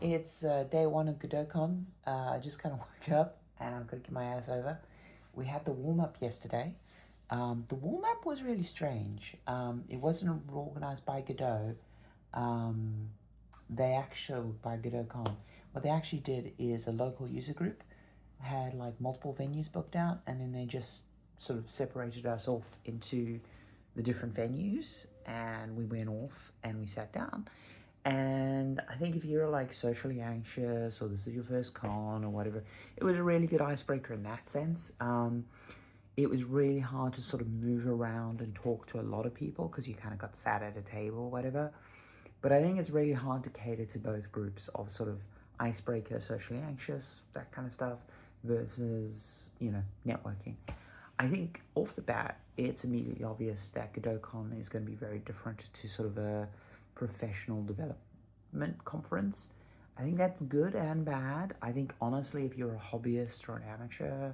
It's day one of Godot Con. I just kind of woke up and I've got to get my ass over. We had the warm up yesterday. The warm up was really strange. It wasn't organized by Godot. Um, by Godot Con. What they actually did is a local user group had like multiple venues booked out, and then they just sort of separated us off into the different venues, and we went off and we sat down. And I think if you're like socially anxious or this is your first con or whatever, it was a really good icebreaker in that sense. It was really hard to sort of move around and talk to a lot of people because you kind of got sat at a table or whatever. But I think it's really hard to cater to both groups of sort of icebreaker, socially anxious, that kind of stuff, versus, networking. I think off the bat, it's immediately obvious that Godot Con is going to be very different to sort of a professional development conference. I think that's good and bad. I think honestly, if you're a hobbyist or an amateur,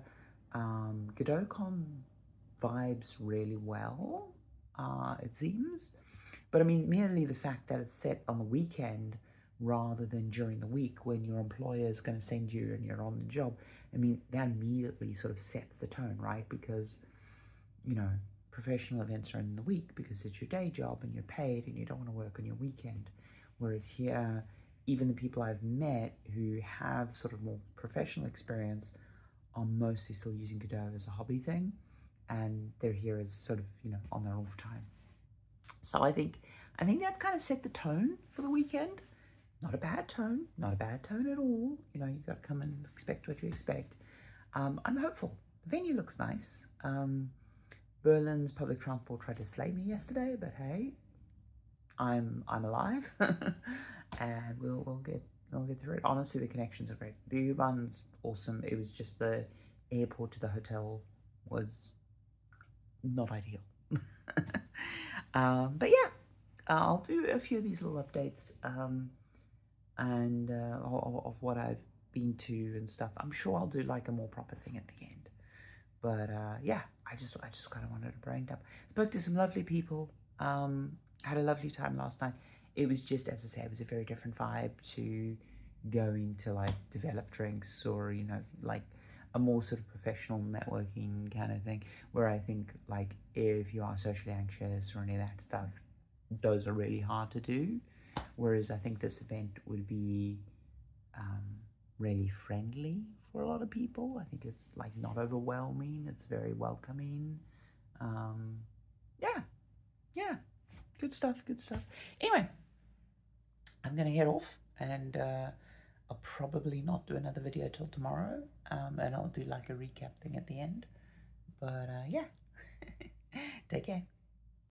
Godot Con vibes really well, it seems. But I mean, merely the fact that it's set on the weekend rather than during the week when your employer is going to send you and you're on the job, I mean, that immediately sort of sets the tone, right? Because, professional events are in the week because it's your day job and you're paid and you don't want to work on your weekend. Whereas here, even the people I've met who have sort of more professional experience are mostly still using Godot as a hobby thing, and they're here as sort of, on their off time. So I think that's kind of set the tone for the weekend. Not a bad tone at all. You got to come and expect what you expect. I'm hopeful. The venue looks nice. Berlin's public transport tried to slay me yesterday, but hey, I'm alive, and we'll get through it. Honestly, the connections are great. The U-Bahn's awesome. It was just the airport to the hotel was not ideal. But yeah, I'll do a few of these little updates and of what I've been to and stuff. I'm sure I'll do like a more proper thing at the end. But yeah, I just kind of wanted to brain dump. Spoke to some lovely people. Had a lovely time last night. It was just, as I say, it was a very different vibe to going to like develop drinks or like a more sort of professional networking kind of thing, where I think like if you are socially anxious or any of that stuff, those are really hard to do. Whereas I think this event would be really friendly for a lot of people. I think it's like not overwhelming. It's very welcoming. Yeah, good stuff. Anyway, I'm gonna head off, and I'll probably not do another video till tomorrow, and I'll do like a recap thing at the end. But yeah, take care.